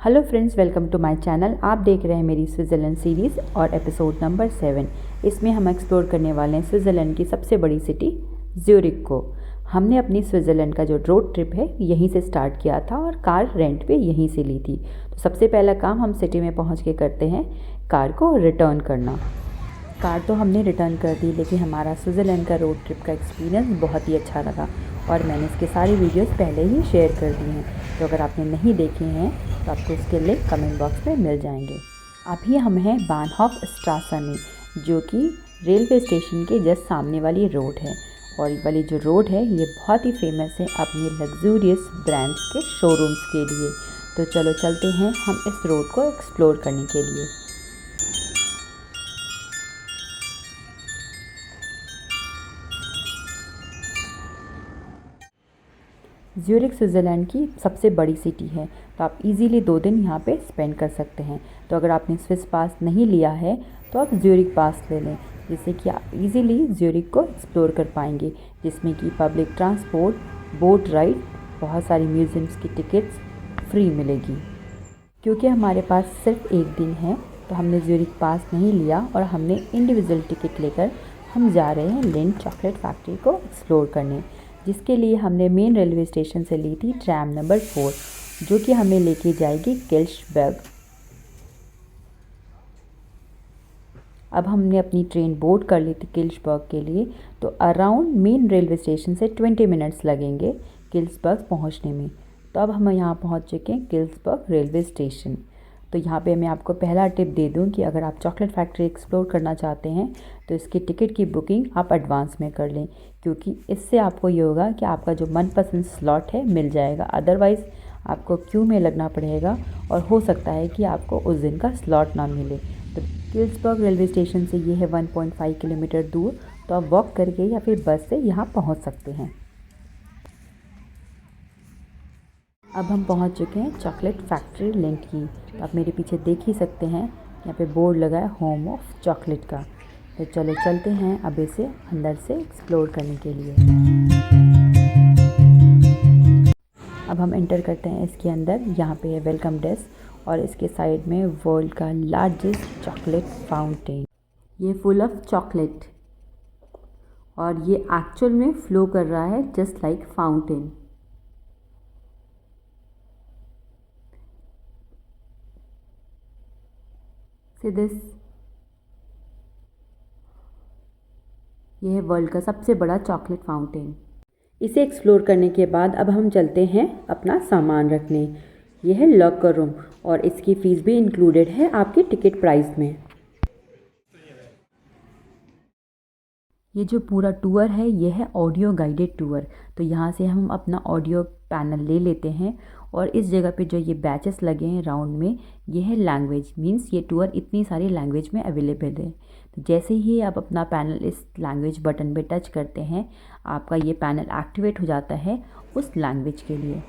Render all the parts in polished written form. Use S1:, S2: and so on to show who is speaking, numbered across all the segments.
S1: Hello friends, welcome to my channel. आप देख रहे हैं मेरी स्विट्ज़रलैंड सीरीज़ और एपिसोड नंबर 7। इसमें हम एक्सप्लोर करने वाले हैं स्विट्ज़रलैंड की सबसे बड़ी सिटी ज्यूरिख को। हमने अपनी स्विट्ज़रलैंड का जो रोड ट्रिप है यहीं से स्टार्ट किया था और कार रेंट पे यहीं से ली थी। तो सबसे पहला काम हम सिटी में पहुँच के करते हैं कार को रिटर्न करना। कार तो हमने रिटर्न कर दी, लेकिन हमारा स्विट्ज़रलैंड का रोड ट्रिप का एक्सपीरियंस बहुत ही अच्छा लगा और मैंने इसके सारी वीडियोस पहले ही शेयर कर दी हैं। तो अगर आपने नहीं देखे हैं तो आपको उसके लिंक कमेंट बॉक्स में मिल जाएंगे। अभी हम हैं बानहॉफ स्ट्रासा में, जो कि रेलवे स्टेशन के जस्ट सामने वाली रोड है। और ये वाली जो रोड है ये बहुत ही फेमस है अपनी लग्जूरियस ब्रांड्स के शोरूम्स के लिए। तो चलो चलते हैं हम इस रोड को एक्सप्लोर करने के लिए। ज्यूरिख स्विट्ज़रलैंड की सबसे बड़ी सिटी है, तो आप इजीली 2 दिन यहाँ पे स्पेंड कर सकते हैं। तो अगर आपने स्विस पास नहीं लिया है तो आप ज्यूरिख पास ले लें, जिससे कि आप इजीली ज्यूरिख को एक्सप्लोर कर पाएंगे, जिसमें कि पब्लिक ट्रांसपोर्ट, बोट राइड, बहुत सारी म्यूज़ियम्स की टिकट्स फ्री मिलेगी। क्योंकि हमारे पास सिर्फ 1 दिन है तो हमने ज्यूरिख पास नहीं लिया और हमने इंडिविजुअल टिकट लेकर हम जा रहे हैं लिंड चॉकलेट फैक्ट्री को एक्सप्लोर करने, जिसके लिए हमने मेन रेलवे स्टेशन से ली थी ट्रैम नंबर 4, जो कि हमें लेके जाएगी किल्शबर्ग। अब हमने अपनी ट्रेन बोर्ड कर ली थी किल्शबर्ग के लिए, तो अराउंड मेन रेलवे स्टेशन से 20 मिनट्स लगेंगे किल्शबर्ग पहुंचने में। तो अब हम यहाँ पहुंच चुके हैं किल्शबर्ग रेलवे स्टेशन। तो यहाँ पे मैं आपको पहला टिप दे दूँ कि अगर आप चॉकलेट फैक्ट्री एक्सप्लोर करना चाहते हैं तो इसकी टिकट की बुकिंग आप एडवांस में कर लें, क्योंकि इससे आपको ये होगा कि आपका जो मनपसंद स्लॉट है मिल जाएगा। अदरवाइज़ आपको क्यू में लगना पड़ेगा और हो सकता है कि आपको उस दिन का स्लॉट ना मिले। तो किल्सबर्ग रेलवे स्टेशन से ये है 1.5 किलोमीटर दूर, तो आप वॉक करके या फिर बस से यहाँ पहुँच सकते हैं। अब हम पहुंच चुके हैं चॉकलेट फैक्ट्री लिंड की। तो आप मेरे पीछे देख ही सकते हैं, यहाँ पे बोर्ड लगा है होम ऑफ चॉकलेट का। तो चलो चलते हैं अब इसे अंदर से एक्सप्लोर करने के लिए। अब हम एंटर करते हैं इसके अंदर। यहाँ पे है वेलकम डेस्क और इसके साइड में वर्ल्ड का लार्जेस्ट चॉकलेट फाउंटेन। ये फुल ऑफ चॉकलेट और ये एक्चुअल में फ्लो कर रहा है जस्ट लाइक फाउंटेन। दिस यह है वर्ल्ड का सबसे बड़ा चॉकलेट फाउंटेन। इसे एक्सप्लोर करने के बाद अब हम चलते हैं अपना सामान रखने। यह है लॉकर रूम और इसकी फ़ीस भी इंक्लूडेड है आपके टिकट प्राइस में। ये जो पूरा टूर है ये है ऑडियो गाइडेड टूर। तो यहाँ से हम अपना ऑडियो पैनल ले लेते हैं और इस जगह पे जो ये बैचेस लगे हैं राउंड में, ये है लैंग्वेज, मींस ये टूर इतनी सारी लैंग्वेज में अवेलेबल है। तो जैसे ही आप अपना पैनल इस लैंग्वेज बटन पे टच करते हैं, आपका ये पैनल एक्टिवेट हो जाता है उस लैंग्वेज के लिए।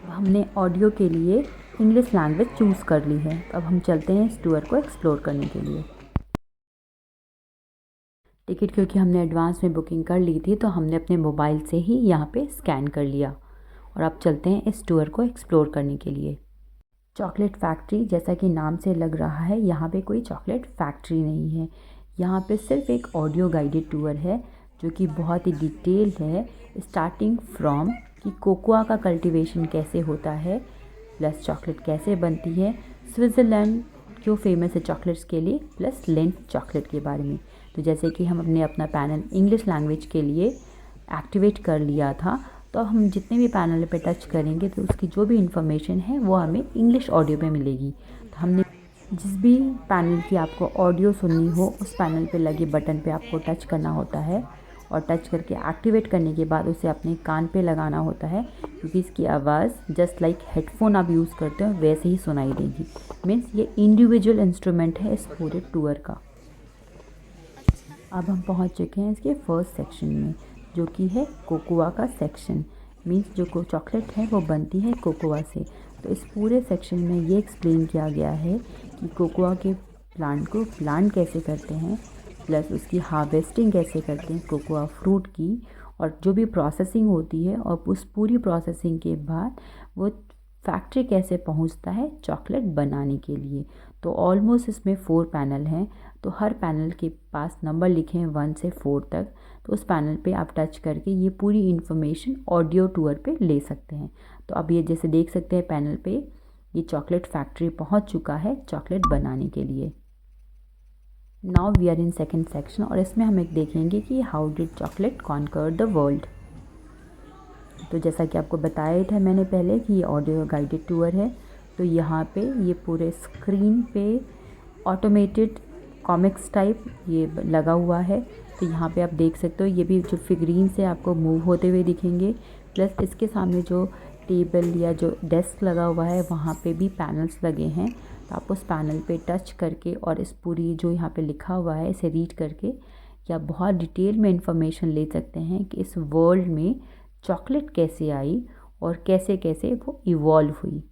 S1: हमने ऑडियो के लिए इंग्लिश लैंग्वेज चूज़ कर ली है। अब हम चलते हैं इस टूर को एक्सप्लोर करने के लिए। टिकट क्योंकि हमने एडवांस में बुकिंग कर ली थी तो हमने अपने मोबाइल से ही यहाँ पे स्कैन कर लिया और अब चलते हैं इस टूर को एक्सप्लोर करने के लिए। चॉकलेट फैक्ट्री, जैसा कि नाम से लग रहा है, यहाँ पे कोई चॉकलेट फैक्ट्री नहीं है। यहाँ पे सिर्फ एक ऑडियो गाइडेड टूर है जो कि बहुत ही डिटेल्ड है, स्टार्टिंग फ्रॉम कि कोकोआ का कल्टीवेशन कैसे होता है, प्लस चॉकलेट कैसे बनती है, स्विट्ज़रलैंड क्यों फेमस है चॉकलेट्स के लिए, प्लस लिंड चॉकलेट के बारे में। तो जैसे कि हमने अपना पैनल इंग्लिश लैंग्वेज के लिए एक्टिवेट कर लिया था, तो हम जितने भी पैनल पे टच करेंगे तो उसकी जो भी इंफॉर्मेशन है वो हमें इंग्लिश ऑडियो पे मिलेगी। तो हमने जिस भी पैनल की आपको ऑडियो सुननी हो उस पैनल पे लगे बटन पे आपको टच करना होता है और टच करके एक्टिवेट करने के बाद उसे अपने कान पे लगाना होता है, क्योंकि इसकी आवाज़ जस्ट लाइक हेडफोन आप यूज़ करते हो वैसे ही सुनाई देगी। मीन्स ये इंडिविजुअल इंस्ट्रूमेंट है इस पूरे टूर का। अब हम पहुंच चुके हैं इसके फर्स्ट सेक्शन में, जो कि है कोकोआ का सेक्शन। मीन्स जो चॉकलेट है वो बनती है कोकोआ से। तो इस पूरे सेक्शन में ये एक्सप्लेन किया गया है कि कोकोआ के प्लांट को प्लांट कैसे करते हैं, प्लस उसकी हार्वेस्टिंग कैसे करते हैं कोकोआ फ्रूट की, और जो भी प्रोसेसिंग होती है और उस पूरी प्रोसेसिंग के बाद वो फैक्ट्री कैसे पहुंचता है चॉकलेट बनाने के लिए। तो ऑलमोस्ट इसमें 4 पैनल हैं, तो हर पैनल के पास नंबर लिखे हैं 1 से 4 तक। तो उस पैनल पे आप टच करके ये पूरी इन्फॉर्मेशन ऑडियो टूर पे ले सकते हैं। तो अब ये जैसे देख सकते हैं पैनल पे ये चॉकलेट फैक्ट्री पहुंच चुका है चॉकलेट बनाने के लिए। Now we are in second section और इसमें हम एक देखेंगे कि how did chocolate conquer the world. तो जैसा कि आपको बताया था मैंने पहले कि ये ऑडियो गाइडेड टूर है। तो यहाँ पे ये पूरे स्क्रीन पे ऑटोमेटेड कॉमिक्स टाइप ये लगा हुआ है। तो यहाँ पे आप देख सकते हो ये भी जो फिगरीन से आपको मूव होते हुए दिखेंगे, प्लस इसके सामने जो टेबल या जो डेस्क लगा हुआ है वहाँ पे भी पैनल्स लगे हैं। तो आप उस पैनल पे टच करके और इस पूरी जो यहाँ पे लिखा हुआ है इसे रीड करके या बहुत डिटेल में इंफॉर्मेशन ले सकते हैं कि इस वर्ल्ड में चॉकलेट कैसे आई और कैसे कैसे वो इवॉल्व हुई।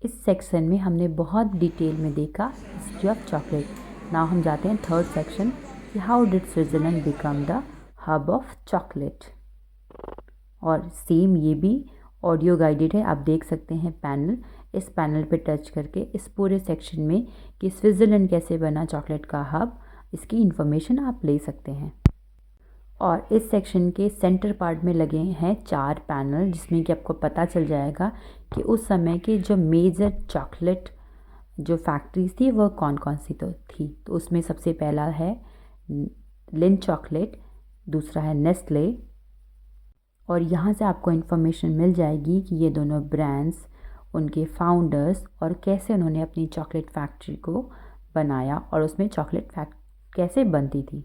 S1: इस सेक्शन में हमने बहुत डिटेल में देखा हिस्ट्री ऑफ चॉकलेट। नाउ हम जाते हैं थर्ड सेक्शन कि how did Switzerland become the hub of chocolate. और सेम ये भी ऑडियो गाइडेड है, आप देख सकते हैं पैनल। इस पैनल पे टच करके इस पूरे सेक्शन में कि स्विट्ज़रलैंड कैसे बना चॉकलेट का हब, इसकी इन्फॉर्मेशन आप ले सकते हैं। और इस सेक्शन के सेंटर पार्ट में लगे हैं 4 पैनल, जिसमें कि आपको पता चल जाएगा कि उस समय के जो मेजर चॉकलेट जो फैक्ट्रीज थी वह कौन कौन सी तो थी। तो उसमें सबसे पहला है लिंट चॉकलेट, दूसरा है नेस्ले। और यहाँ से आपको इन्फॉर्मेशन मिल जाएगी कि ये दोनों ब्रांड्स, उनके फाउंडर्स और कैसे उन्होंने अपनी चॉकलेट फैक्ट्री को बनाया और उसमें चॉकलेट कैसे बनती थी।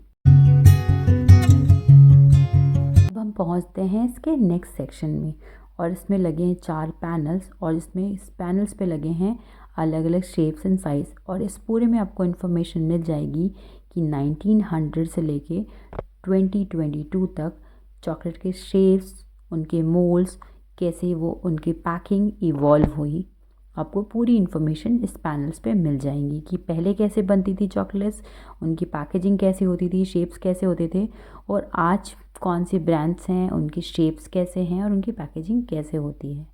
S1: अब हम पहुँचते हैं इसके नेक्स्ट सेक्शन में और इसमें लगे हैं 4 पैनल्स और इसमें इस पैनल्स पे लगे हैं अलग अलग शेप्स एंड साइज़। और इस पूरे में आपको इन्फॉर्मेशन मिल जाएगी कि 1900 से लेके 2022 तक चॉकलेट के शेप्स, उनके मोल्ड्स, कैसे वो उनकी पैकिंग इवॉल्व हुई। आपको पूरी इन्फॉर्मेशन इस पैनल्स पे मिल जाएंगी कि पहले कैसे बनती थी चॉकलेट्स, उनकी पैकेजिंग कैसी होती थी, शेप्स कैसे होते थे, और आज कौन सी ब्रांड्स हैं, उनकी शेप्स कैसे हैं और उनकी पैकेजिंग कैसे होती है।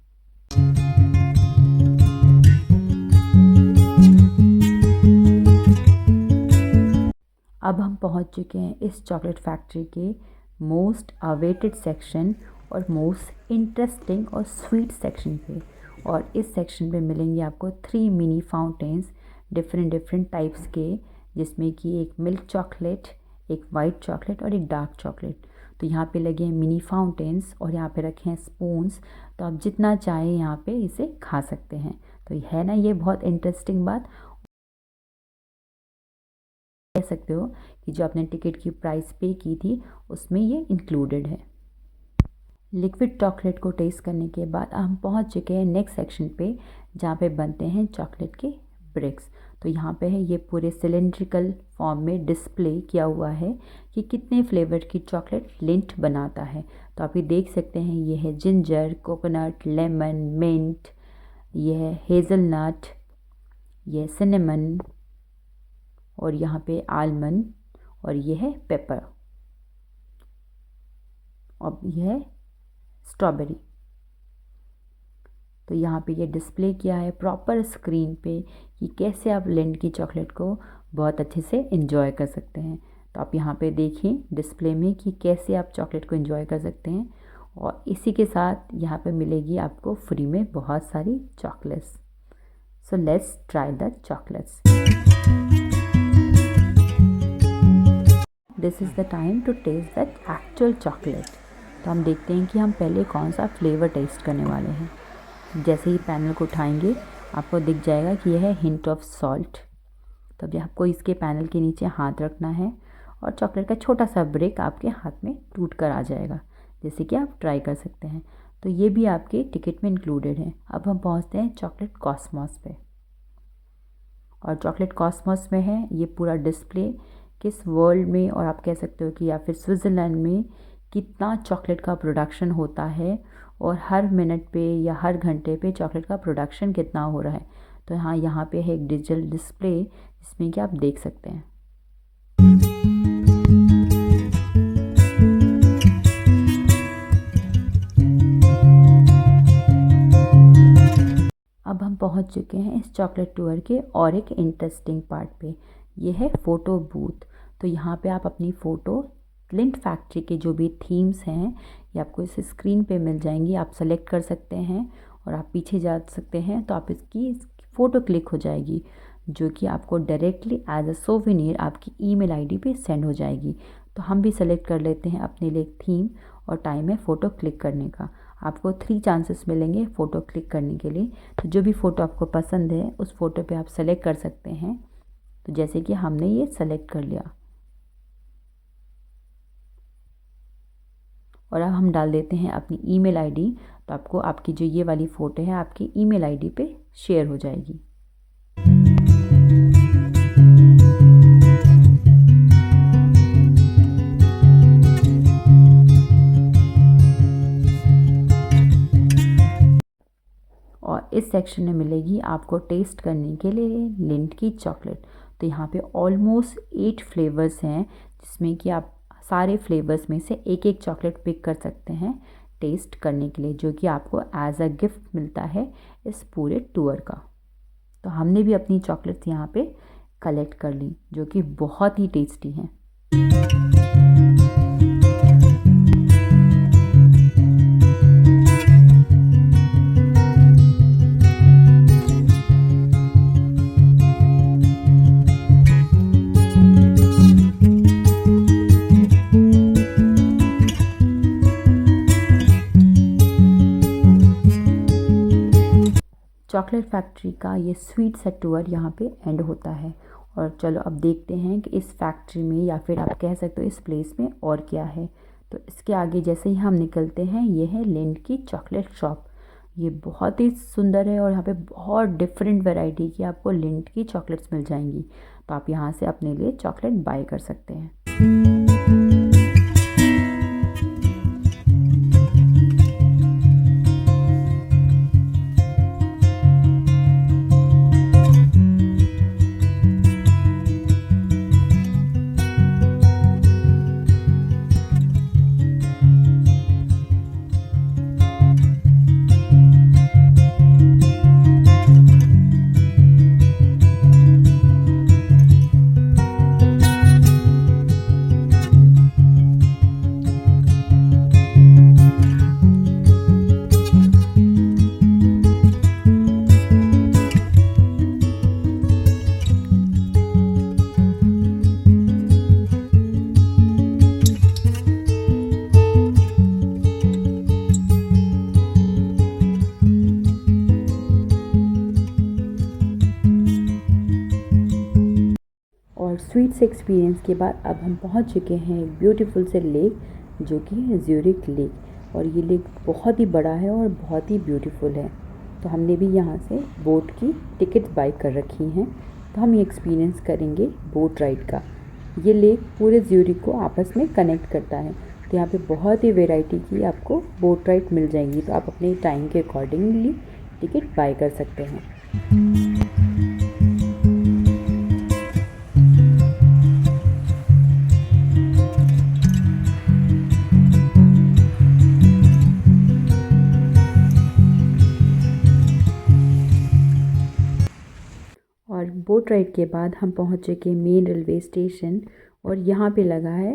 S1: अब हम पहुंच चुके हैं इस चॉकलेट फैक्ट्री के मोस्ट अवेटेड सेक्शन और मोस्ट इंटरेस्टिंग और स्वीट सेक्शन पे। और इस सेक्शन पे मिलेंगे आपको 3 मिनी फाउंटेन्स डिफरेंट टाइप्स के, जिसमें कि एक मिल्क चॉकलेट, एक वाइट चॉकलेट और एक डार्क चॉकलेट। तो यहाँ पे लगे हैं मिनी फाउंटेन्स और यहाँ पे रखे हैं स्पून्स। तो आप जितना चाहें यहाँ पे इसे खा सकते हैं। तो है ना ये बहुत इंटरेस्टिंग बात। कह सकते हो कि जो आपने टिकट की प्राइस पे की थी उसमें ये इंक्लूडेड है। लिक्विड चॉकलेट को टेस्ट करने के बाद हम पहुंच चुके हैं नेक्स्ट सेक्शन पे, जहाँ पे बनते हैं चॉकलेट के ब्रिक्स। तो यहाँ पे है ये पूरे सिलेंड्रिकल फॉर्म में डिस्प्ले किया हुआ है कि कितने फ्लेवर की चॉकलेट लिंट बनाता है। तो आप ये देख सकते हैं, ये है जिंजर, कोकोनट, लेमन, मिंट, ये है हेज़लनट, ये है सिनेमन, और यहाँ पे आलमंड, और ये है पेपर, और ये है स्ट्रॉबेरी। तो यहाँ पे ये डिस्प्ले किया है प्रॉपर स्क्रीन पे कि कैसे आप लिंट की चॉकलेट को बहुत अच्छे से एंजॉय कर सकते हैं। तो आप यहाँ पे देखिए डिस्प्ले में कि कैसे आप चॉकलेट को एंजॉय कर सकते हैं। और इसी के साथ यहाँ पे मिलेगी आपको फ्री में बहुत सारी chocolates. So let's try the chocolates. This is the time to taste that actual chocolate. तो हम देखते हैं कि हम पहले कौन सा फ्लेवर टेस्ट करने वाले हैं। जैसे ही पैनल को उठाएंगे आपको दिख जाएगा कि यह है हिंट ऑफ सॉल्ट। तो अब आपको इसके पैनल के नीचे हाथ रखना है और चॉकलेट का छोटा सा ब्रेक आपके हाथ में टूट कर आ जाएगा, जैसे कि आप ट्राई कर सकते हैं। तो ये भी आपके टिकट में इंक्लूडेड है। अब हम पहुंचते हैं चॉकलेट कॉस्मॉस पे। और चॉकलेट कॉस्मॉस में है ये पूरा डिस्प्ले किस वर्ल्ड में, और आप कह सकते हो कि या फिर स्विट्ज़रलैंड में कितना चॉकलेट का प्रोडक्शन होता है और हर मिनट पे या हर घंटे पे चॉकलेट का प्रोडक्शन कितना हो रहा है। तो यहाँ पे है एक डिजिटल डिस्प्ले जिसमें कि आप देख सकते हैं। अब हम पहुंच चुके हैं इस चॉकलेट टूर के और एक इंटरेस्टिंग पार्ट पे। ये है फ़ोटो बूथ। तो यहाँ पे आप अपनी फ़ोटो लिंट फैक्ट्री के जो भी थीम्स हैं ये आपको इस स्क्रीन पे मिल जाएंगी। आप सेलेक्ट कर सकते हैं और आप पीछे जा सकते हैं तो आप इसकी फ़ोटो क्लिक हो जाएगी, जो कि आपको डायरेक्टली एज अ सोवेनियर आपकी ईमेल आईडी पे सेंड हो जाएगी। तो हम भी सेलेक्ट कर लेते हैं अपने लिए थीम और टाइम है फ़ोटो क्लिक करने का। आपको 3 चांसेस मिलेंगे फ़ोटो क्लिक करने के लिए। तो जो भी फ़ोटो आपको पसंद है उस फ़ोटो पे आप सेलेक्ट कर सकते हैं। तो जैसे कि हमने ये सेलेक्ट कर लिया और अब हम डाल देते हैं अपनी ईमेल आईडी। तो आपको आपकी जो ये वाली फ़ोटो है आपकी ईमेल आईडी पे शेयर हो जाएगी। और इस सेक्शन में मिलेगी आपको टेस्ट करने के लिए लिंट की चॉकलेट। तो यहाँ पे ऑलमोस्ट 8 फ्लेवर्स हैं जिसमें कि आप सारे फ्लेवर्स में से एक एक चॉकलेट पिक कर सकते हैं टेस्ट करने के लिए, जो कि आपको एज अ गिफ्ट मिलता है इस पूरे टूर का। तो हमने भी अपनी चॉकलेट्स यहाँ पे कलेक्ट कर ली जो कि बहुत ही टेस्टी हैं। चॉकलेट फैक्ट्री का ये स्वीट सा टूर यहाँ पे एंड होता है। और चलो अब देखते हैं कि इस फैक्ट्री में या फिर आप कह सकते हो इस प्लेस में और क्या है। तो इसके आगे जैसे ही हम निकलते हैं ये है लिंट की चॉकलेट शॉप। ये बहुत ही सुंदर है और यहाँ पे बहुत डिफरेंट वैरायटी की आपको लिंट की चॉकलेट्स मिल जाएंगी। तो आप यहाँ से अपने लिए चॉकलेट बाय कर सकते हैं। और स्वीट्स एक्सपीरियंस के बाद अब हम पहुंच चुके हैं एक ब्यूटीफुल से लेक जो कि है ज्यूरिख लेक। और ये लेक बहुत ही बड़ा है और बहुत ही ब्यूटीफुल है। तो हमने भी यहाँ से बोट की टिकट बाय कर रखी हैं। तो हम ये एक्सपीरियंस करेंगे बोट राइड का। ये लेक पूरे ज्यूरिख को आपस में कनेक्ट करता है। तो यहाँ पे बहुत ही वैरायटी की आपको बोट राइड मिल जाएंगी। तो आप अपने टाइम के अकॉर्डिंगली टिकट बाय कर सकते हैं। और बोट राइड के बाद हम पहुँच चुके मेन रेलवे स्टेशन और यहाँ पे लगा है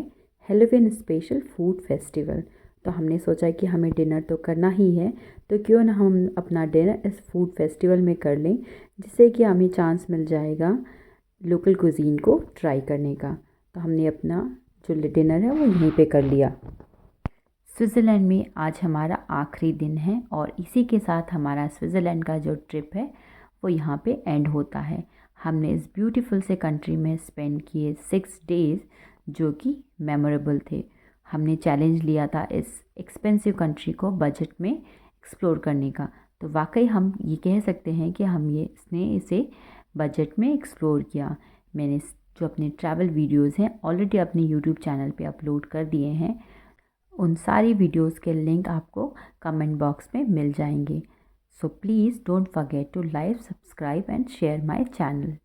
S1: हैलोवीन स्पेशल फूड फेस्टिवल। तो हमने सोचा कि हमें डिनर तो करना ही है, तो क्यों ना हम अपना डिनर इस फूड फेस्टिवल में कर लें, जिससे कि हमें चांस मिल जाएगा लोकल कुजीन को ट्राई करने का। तो हमने अपना जो डिनर है वो यहीं पे कर लिया। स्विट्ज़रलैंड में आज हमारा आखिरी दिन है और इसी के साथ हमारा स्विट्ज़रलैंड का जो ट्रिप है वो यहाँ पे एंड होता है। हमने इस ब्यूटीफुल से कंट्री में स्पेंड किए 6 डेज़ जो कि मेमोरेबल थे। हमने चैलेंज लिया था इस एक्सपेंसिव कंट्री को बजट में एक्सप्लोर करने का। तो वाकई हम ये कह सकते हैं कि इसने इसे बजट में एक्सप्लोर किया। मैंने जो अपने ट्रैवल वीडियोज़ हैं ऑलरेडी अपने यूट्यूब चैनल पे अपलोड कर दिए हैं। उन सारी वीडियोस के लिंक आपको कमेंट बॉक्स में मिल जाएंगे। So please don't forget to like, subscribe and share my channel.